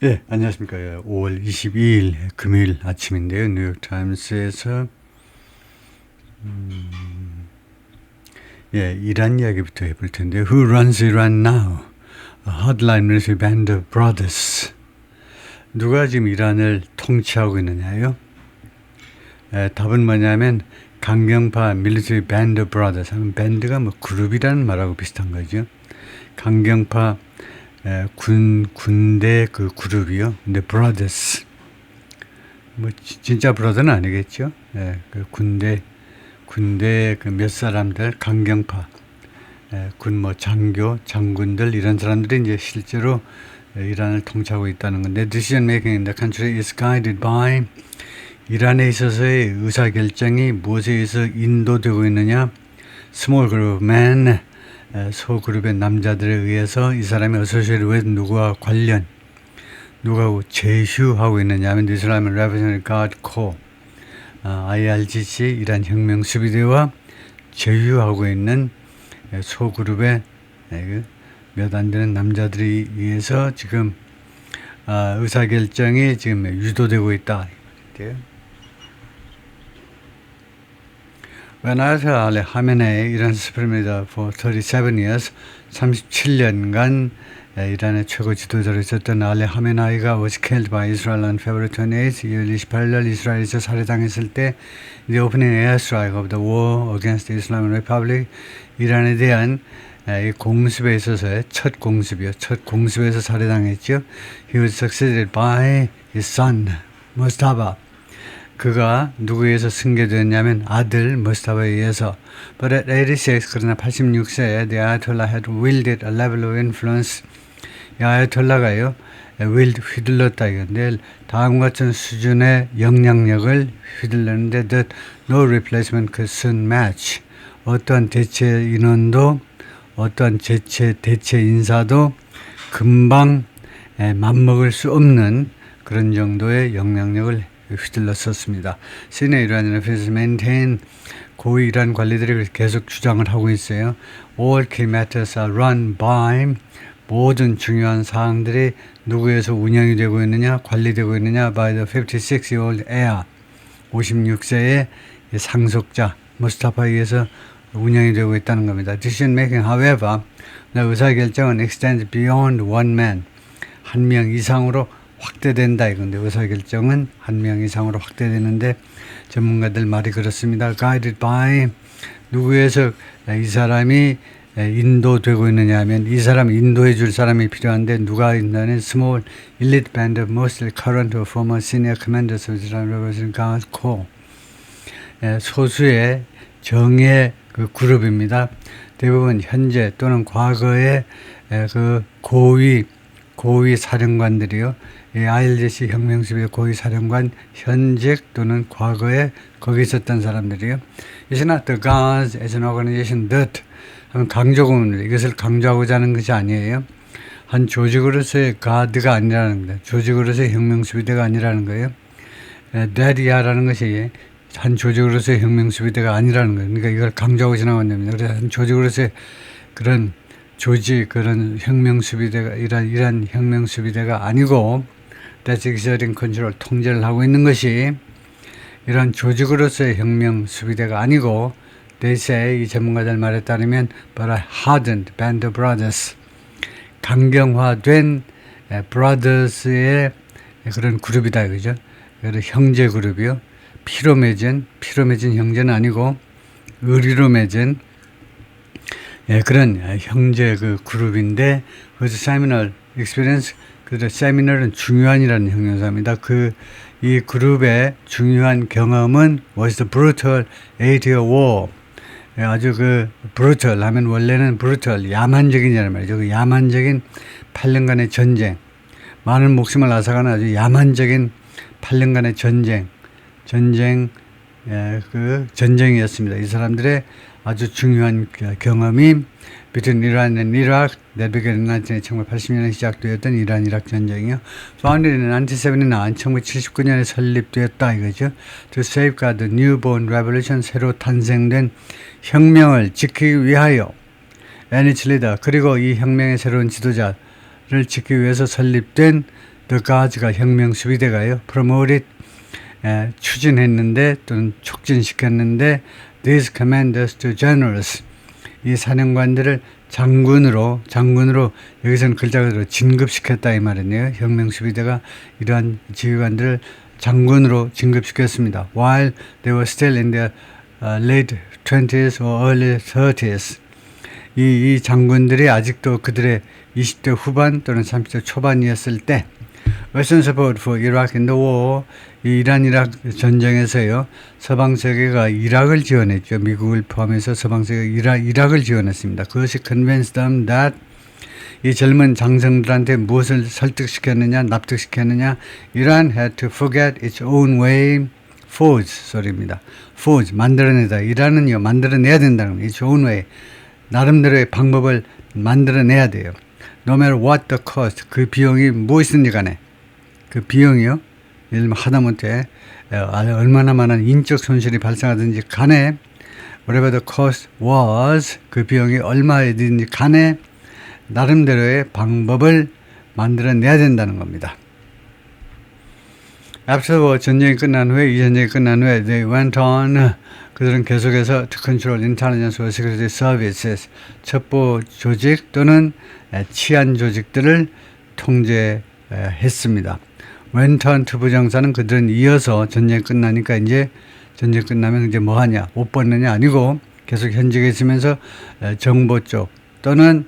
예, 안녕하십니까. 5월 22일 금요일 아침인데요. 뉴욕타임스에서 이란 이야기부터 해볼 텐데요. Who runs Iran now? A hardline military band of brothers. 누가 지금 이란을 통치하고 있느냐요? 답은 뭐냐면 강경파 military band of brothers 하면 밴드가 뭐 그룹이라는 말하고 비슷한 거죠. 강경파 군대 그 그룹이요. 근데 brothers 뭐 진짜 브라더는 아니겠죠. 그 군대 그 몇 사람들 강경파 군 뭐 장교 장군들 이런 사람들이 이제 실제로 이란을 통치하고 있다는 건데 decision making in the country is guided by 이란에 있어서의 의사결정이 무엇에 의해서 인도되고 있느냐 small group of men 소그룹의 남자들에 의해서 이 사람이 associated with 누구와 관련 누가 제휴하고 있느냐 하면 이 사람은 representative God Corps IRGC 이란 혁명 수비대와 제휴하고 있는 소그룹의 몇 안 되는 남자들에 의해서 지금 의사결정이 지금 유도되고 있다. When Ayatollah Ali Khamenei, Iran's prime minister for 37 years, 37년간 이란의 최고 지도자로 있었던 알리 하메나이가 was killed by Israel on February 28, 2월 28일 이스라엘에서 살해당했을 때 the opening airstrike of the war against the Islamic Republic, 이란에 대한 이 공습에 있어서의 첫 공습에서 살해당했죠. He was succeeded by his son, Mustafa. 그가 누구에 의해서 승계되었냐면 아들 무스타바에 의해서. But at 86, 그러나 86세에 the Ayatollah had wielded a level of influence. 이 아야톨라가요, 휘둘렀다 이건데 다음과 같은 수준의 영향력을 휘둘렀는데 that no replacement could soon match. 어떤 대체 인원도 어떤 대체 인사도 금방 맞먹을 수 없는 그런 정도의 영향력을 휘둘렀었습니다. Senior Iranian officials maintain 고위 이란 관리들이 계속 주장을 하고 있어요. All key matters are run by 모든 중요한 사항들이 누구에서 운영이 되고 있느냐, 관리되고 있느냐 by the 56-year-old heir 56세의 상속자 무스타파에 의해서 운영이 되고 있다는 겁니다. Decision making, however, 의사결정은 extends beyond one man 한 명 이상으로 확대된다 이건데 의사결정은 한 명 이상으로 확대되는데 전문가들 말이 그렇습니다. Guided by 누구에서 이 사람이 인도되고 있느냐 하면 이 사람 인도해 줄 사람이 필요한데 누가 있냐면 small elite band of mostly current or former senior commanders of the Revolution Guard Corps 소수의 정예 그 그룹입니다. 대부분 현재 또는 과거의 그 고위 사령관들이요. IRGC 혁명수비대 고위 사령관 현직 또는 과거에 거기 있었던 사람들이요. It's not the guards as an organization that 하면 강조구문입니다. 이것을 강조하고자 하는 것이 아니에요. 한 조직으로서의 가드가 아니라는 겁니다. 조직으로서의 혁명수비대가 아니라는 거예요. that이야라는 것이 한 조직으로서의 혁명수비대가 아니라는 거예요. 그러니까 이걸 강조하고 지나가면 됩니다. 그래서 한 조직으로서의 그런 조직, 그런 혁명수비대가, 이란 혁명수비대가 아니고, that's exerting control, 통제를 하고 있는 것이, 이런 조직으로서의 혁명수비대가 아니고, they say, 이 전문가들 말에 따르면, but a hardened band of brothers, 강경화된 brothers의 그런 그룹이다, 그죠? 그래서 형제 그룹이요. 피로 맺은 형제는 아니고, 의리로 맺은, 그런 형제 그 그룹인데 그래서 seminal experience 그래서 seminal은 중요한이라는 형용사입니다. 이 그룹의 중요한 경험은 was the brutal 8-year war. 아주 그 brutal 하면 원래는 brutal 야만적인이라는 말이죠. 그 야만적인 8년간의 전쟁, 많은 목숨을 앗아가는 아주 야만적인 8년간의 전쟁이었습니다. 이 사람들의 아주 중요한 경험이 between Iran and Iraq that began in 1980년에 시작되었던 이란 이라크 전쟁이요. Founded in 1979, 1979년에 설립되었다 이거죠. To safeguard the newborn revolution, 새로 탄생된 혁명을 지키기 위하여 and its leader, 그리고 이 혁명의 새로운 지도자를 지키기 위해서 설립된 the Guards가 혁명 수비대가요. promoted 추진했는데 또는 촉진시켰는데 these commanders to generals 이 사령관들을 장군으로 여기서는 글자 그대로 진급시켰다 이 말이네요. 혁명 수비대가 이러한 지휘관들을 장군으로 진급시켰습니다. While they were still in their late 20s or early 30s 이 장군들이 아직도 그들의 20대 후반 또는 30대 초반이었을 때 Western support for Iraq in the war 이 이란-이락 전쟁에서요. 서방 세계가 이락을 지원했죠. 미국을 포함해서 서방 세계가 이락을 지원했습니다. 그것이 convinced them that 이 젊은 장성들한테 무엇을 설득시켰느냐, 납득시켰느냐. Iran had to forget its own way, forge 소리입니다. forge 만들어내다. 이란은요 만들어내야 된다는 거예요. its own way 나름대로의 방법을 만들어내야 돼요. No matter what the cost 그 비용이 무엇이든지 간에 그 비용이요. 예를 들면 하다못해 얼마나 많은 인적 손실이 발생하든지 간에 whatever the cost was 그 비용이 얼마이든지 간에 나름대로의 방법을 만들어내야 된다는 겁니다. After 전쟁이 끝난 후에 이 전쟁이 끝난 후에 they went on 그들은 계속해서 to control intelligence or security services 첩보 조직 또는 치안 조직들을 통제했습니다. went on to 부정사는 그들은 이어서 전쟁이 끝나니까 이제 전쟁 끝나면 이제 뭐 하냐 옷 벗느냐 아니고 계속 현직에 있으면서 정보 쪽 또는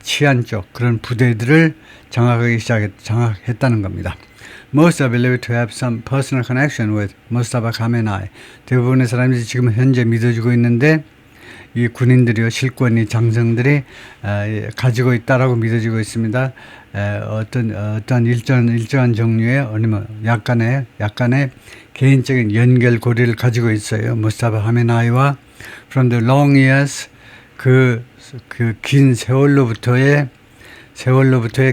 치안 쪽 그런 부대들을 장악했다는 겁니다. Most are believed to have some personal connection with Mustafa Khamenei. 대부분의 사람들이 지금 현재 믿어지고 있는데 이 군인들이요 실권이 장성들이 가지고 있다라고 믿어지고 있습니다. 어떤 일정한 종류의 아니면 약간의 개인적인 연결고리를 가지고 있어요. 무스타파 하메나이와 from the long years 그 긴 세월로부터의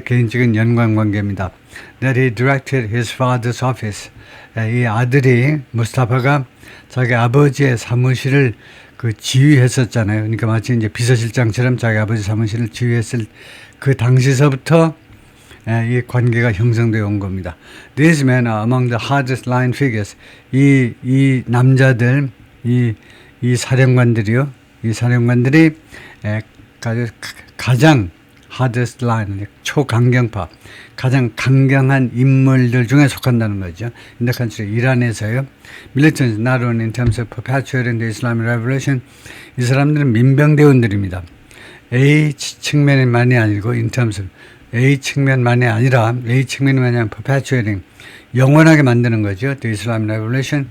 개인적인 연관관계입니다. That he directed his father's office. 이 아들이 무스타파가 자기 아버지의 사무실을 그 지휘했었잖아요. 그러니까 마치 이제 비서실장처럼 자기 아버지 사무실을 지휘했을 그 당시서부터 이 관계가 형성되어 온 겁니다. These men are among the hardest line figures. 이 남자들, 이 사령관들이요. 이 사령관들이 가장 hardest line, 초강경파, 가장 강경한 인물들 중에 속한다는 거죠. In the country, 이란에서요. Militants, not only in terms of perpetuating the Islamic Revolution, 이 사람들은 민병대원들입니다. A 측면만이 아니고 in terms of A 측면만이 아니라 A 측면이 뭐냐면 perpetuating, 영원하게 만드는 거죠. The Islamic Revolution,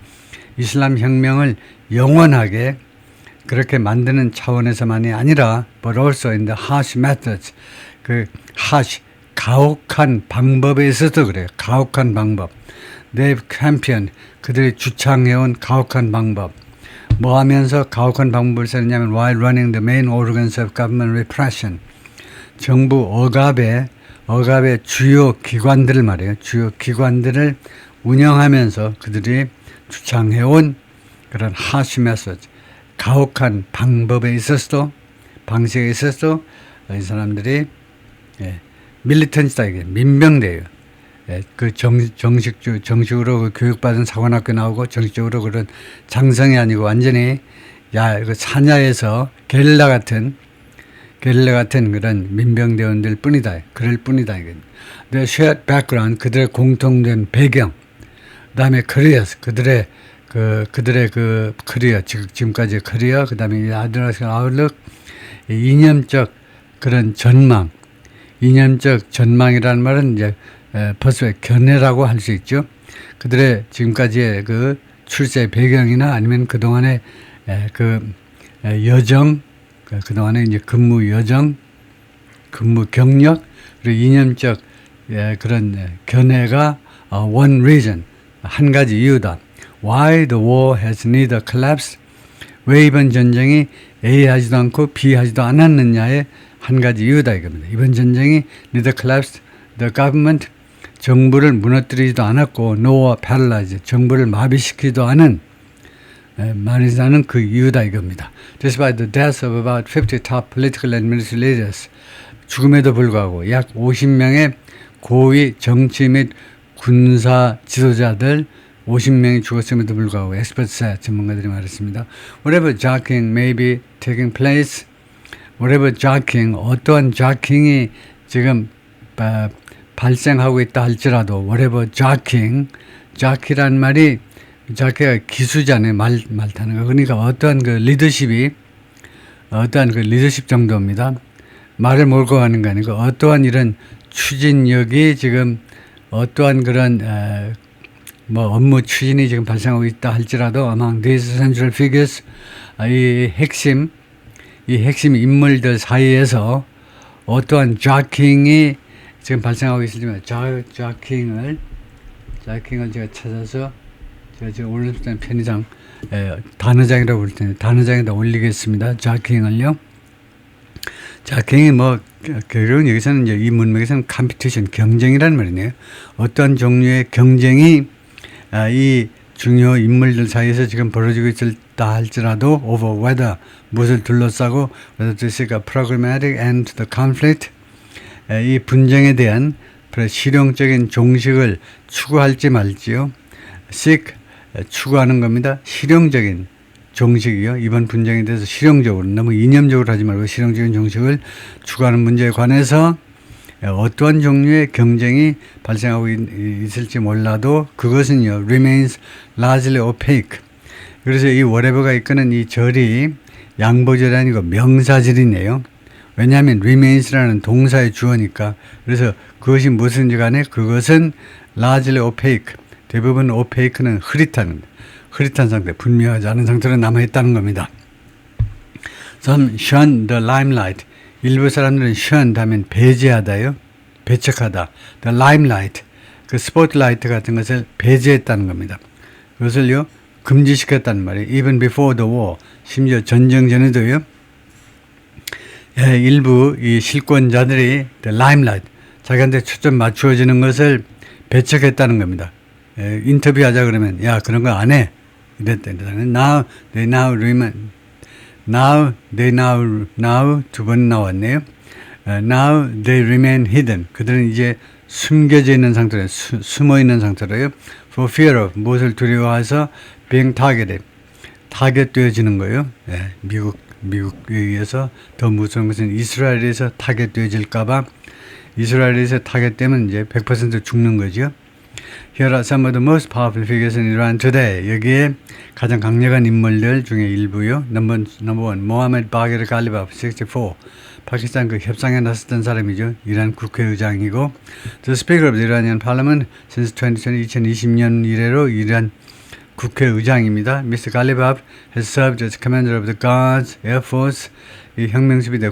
이슬람 혁명을 영원하게 그렇게 만드는 차원에서만이 아니라 but also in the harsh methods 그 harsh 가혹한 방법에 있어서 그래요. 가혹한 방법. They've championed 그들이 주창해온 가혹한 방법. 뭐 하면서 가혹한 방법을 쓰느냐면 while running the main organs of government repression 정부 억압의 주요 기관들을 말해요. 주요 기관들을 운영하면서 그들이 주창해온 그런 harsh methods 가혹한 방법에 있어서도 방식에 있어서도 이 사람들이 밀리턴트다 이게 민병대예요. 그 정식으로 그 교육받은 사관학교 나오고 정식적으로 그런 장성이 아니고 완전히 그 사냐에서 게릴라 같은 그런 민병대원들 뿐이다. 그럴 뿐이다 이게. The shared background 그들의 공통된 배경. 그다음에 careers 그들의 그 커리어, 지금까지의 커리어, 그 다음에 아드라스가 아웃룩, 이념적 그런 전망, 이념적 전망이라는 말은 이제 벌써 견해라고 할 수 있죠. 그들의 지금까지의 그 출세 배경이나 아니면 그동안의 그 여정, 그동안의 이제 근무 여정, 근무 경력, 그리고 이념적 그런 견해가 one reason, 한 가지 이유다. Why the war has neither collapsed? 왜 이번 전쟁이 A 하지도 않고 B 하지도 않았느냐의 한 가지 이유다 이겁니다. 이번 전쟁이 neither collapsed the government 정부를 무너뜨리지도 않았고 nor paralyzed 정부를 마비시키지도 않은 말하자면 그 이유다 이겁니다. Despite the deaths of about 50 top political and military leaders 죽음에도 불구하고 약 50명의 고위 정치 및 군사 지도자들 50명이 죽었음에도 불구하고 엑스퍼트 전문가들이 말했습니다. Whatever jacking may be taking place, whatever jacking, 어떠한 jacking이 지금 발생하고 있다 할지라도 whatever jacking, jack이란 말이 자기가 기수잖아요. 말 타는 거. 그러니까 어떠한 그 리더십이 어떠한 그 리더십 정도입니다. 말을 몰고 가는 거 아니고 어떠한 이런 추진력이 지금 어떠한 그런 업무 추진이 지금 발생하고 있다 할지라도 among these central figures 이 핵심 인물들 사이에서 어떠한 자킹이 지금 발생하고 있으면 자킹을 제가 찾아서 제가 지금 올렸던 편의상 단어장이라고 볼 텐데 단어장에다 올리겠습니다. 자킹을요. 자킹이 결국은 여기서는 이제 이 문맥에서는 컴피티션 경쟁이라는 말이네요. 어떤 종류의 경쟁이 이 중요 인물들 사이에서 지금 벌어지고 있다 할지라도 over whether 무엇을 둘러싸고 whether to seek a programmatic end to the conflict 이 분쟁에 대한 실용적인 종식을 추구할지 말지요. seek 추구하는 겁니다. 실용적인 종식이요. 이번 분쟁에 대해서 실용적으로 너무 이념적으로 하지 말고 실용적인 종식을 추구하는 문제에 관해서 어떠한 종류의 경쟁이 발생하고 있을지 몰라도 그것은요. remains largely opaque. 그래서 이 whatever가 이끄는 이 절이 양보절이 아니고 명사절이네요. 왜냐하면 remains라는 동사의 주어니까. 그래서 그것이 무엇인지 간에 그것은 largely opaque. 대부분 opaque는 흐릿한 상태, 분명하지 않은 상태로 남아있다는 겁니다. Some shun the limelight. 일부 사람들은 shun 하면 배제하다요. 배척하다. The limelight. 그 스포트라이트 같은 것을 배제했다는 겁니다. 그것을요, 금지시켰다는 말이에요. Even before the war. 심지어 전쟁 전에도요, 일부 이 실권자들이 the limelight. 자기한테 초점 맞추어지는 것을 배척했다는 겁니다. 인터뷰하자 그러면 야 그런 거 안 해 이랬다. Now 두 번 나왔네요. Now they remain hidden. 그들은 이제 숨겨져 있는 상태로 숨어 있는 상태로요. For fear of 무엇을 두려워해서 being targeted. 타겟되어지는 거예요. 미국에 의해서 더 무서운 것은 이스라엘에서 타겟되어질까봐 이스라엘에서 타겟되면 이제 100% 죽는 거죠. Here are some of the most powerful figures in Iran today. 여기에 가장 강력한 인물들 중에 일부요. Number one, Mohammad Bagher Ghalibaf, 64. 파키스탄 그 협상에 나섰던 사람이죠. 이란 국회의장이고, The Speaker of the Iranian Parliament since 2020년 이래로 이란 국회의장입니다. Mr. Ghalibaf has served as commander of the Guards, Air Force, 이 혁명수비대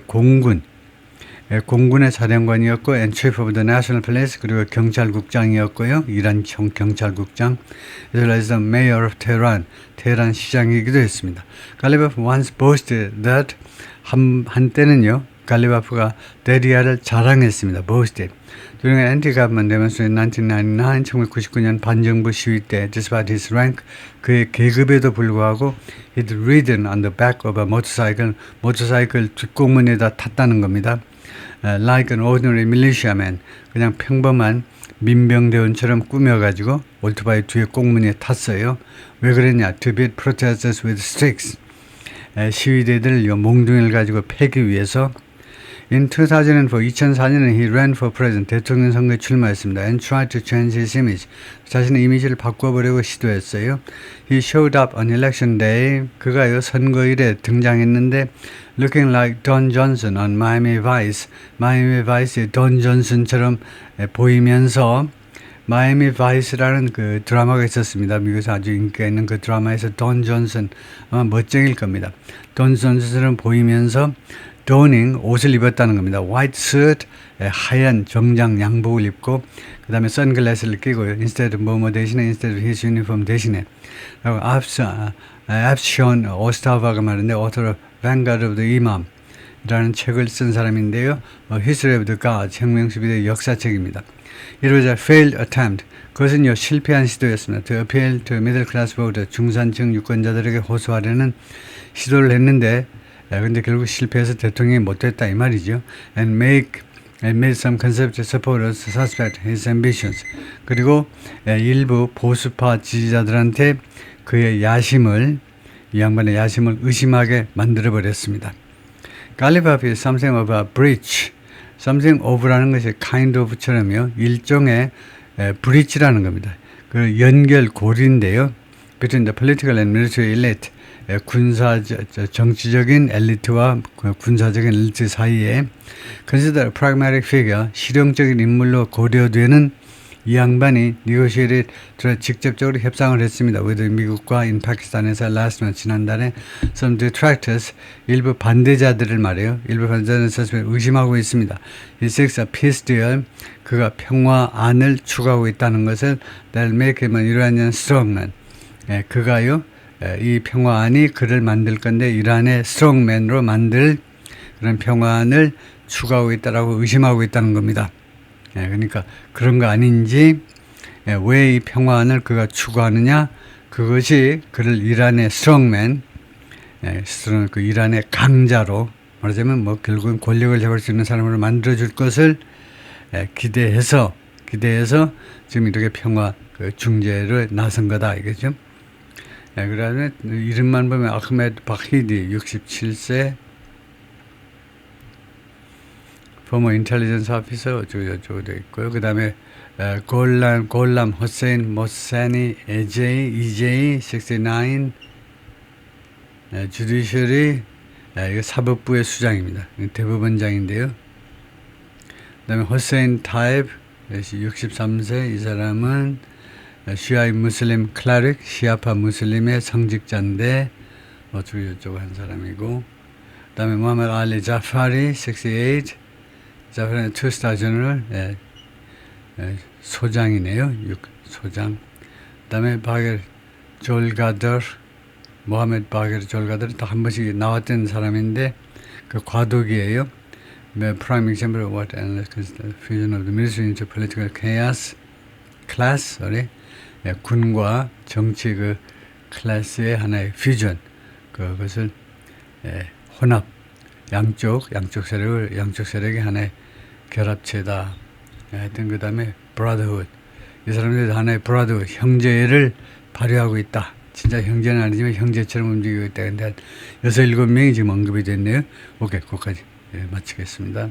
공군의 사령관이었고 and chief of the national police 그리고 경찰국장이었고요. 이란 경찰국장 as well as the mayor of Tehran 테헤란 시장이기도 했습니다. 갈리바프 once boasted that 한때는요. 갈리바프가 데리아를 자랑했습니다. boasted. During an anti-government demonstration in 1999, 1999년 반정부 시위 때 despite his rank 그의 계급에도 불구하고 he'd ridden on the back of a motorcycle 모터사이클 뒷공문에다 탔다는 겁니다. Like an ordinary militiaman 그냥 평범한 민병대원처럼 꾸며가지고 오토바이 뒤에 꽁무니에 탔어요. 왜 그랬냐? To beat protesters with sticks. 시위대들 몽둥이를 가지고 패기 위해서. In 2004년에 he ran for president 대통령 선거에 출마했습니다. And tried to change his image. 자신의 이미지를 바꿔보려고 시도했어요. He showed up on election day. 그가요 선거일에 등장했는데 looking like Don Johnson on Miami Vice. 마이애미 바이스의 돈 존슨처럼 보이면서 마이애미 바이스라는 그 드라마가 있었습니다. 미국에서 아주 인기가 있는 그 드라마에서 돈 존슨 아마 멋쟁일 겁니다. 돈 존슨처럼 보이면서 donning 옷을 입었다는 겁니다. white suit 하얀 정장 양복을 입고 그 다음에 선글라스를 끼고요. instead 뭐뭐 대신에 instead of his uniform 대신에 그리고 압션 오스타바가 말인데 author of Vanguard of the Imam 라는 책을 쓴 사람인데요. History of the Gods 혁명수비대 역사책입니다. It was a failed attempt. 그것은요 실패한 시도였습니다. To appeal to middle class voter 중산층 유권자들에게 호소하려는 시도를 했는데 근데 결국 실패해서 대통령이 못됐다 이 말이죠. And make made some conservative supporters suspect his ambitions. 그리고 일부 보수파 지지자들한테 그의 야심을, 이 양반의 야심을 의심하게 만들어버렸습니다. Gallipoli is something of a bridge. something of라는 것이 kind of처럼요. 일종의 bridge라는 겁니다. 그 연결고리인데요. between the political and military elite. 정치적인 엘리트와 군사적인 엘리트 사이에 consider a pragmatic figure, 실용적인 인물로 고려되는 이 양반이 negotiated, 직접적으로 협상을 했습니다. with 미국과 in 파키스탄에서 last month, 지난달에 some detractors, 일부 반대자들을 말해요. 일부 반대자들은 의심하고 있습니다. He seeks a peace deal, 그가 평화안을 추구하고 있다는 것을 that'll make him an Iranian strongman. 그가요, 이 평화안이 그를 만들 건데 이란의 스트롱맨으로 만들 그런 평화안을 추구하고 있다라고 의심하고 있다는 겁니다. 그러니까 그런 거 아닌지, 왜 이 평화안을 그가 추구하느냐, 그것이 그를 이란의 스트롱맨, 그 이란의 강자로, 말하자면 뭐 결국은 권력을 잡을 수 있는 사람으로 만들어줄 것을 기대해서 지금 이렇게 평화 그 중재를 나선 거다 이거죠. 그 다음에 이름만 보면 아흐메드 바히디 67세 former intelligence officer 어쩌고 되어 있고요. 그 다음에 골람 호세인 모사니 EJ 69 judiciary 이거 사법부의 수장입니다. 대법원장인데요. 그 다음에 호세인 타입 63세 이 사람은 시아이 무슬림 클라릭, 시아파 무슬림의 성직자인데 어쩌고 한 사람이고, 그 다음에 무하메드 알리 자파리 68, 자파리는 투스타 제너럴 소장이네요. 소장. 그 다음에 바겔 졸가더, 모하메드 바겔 졸가더 또 한 번씩 나왔던 사람인데 그 과도기예요. Prime example of what analysts the fusion of the military into political chaos class, 군과 정치 그 클래스의 하나의 퓨전, 그것을 혼합, 양쪽 세력의 하나의 결합체다. 하여튼 그 다음에 brotherhood, 이 사람들이 하나의 brotherhood, 형제를 발휘하고 있다. 진짜 형제는 아니지만 형제처럼 움직이고 있다. 근데 6, 7명이 지금 언급이 됐네요. 오케이, 거기까지 마치겠습니다.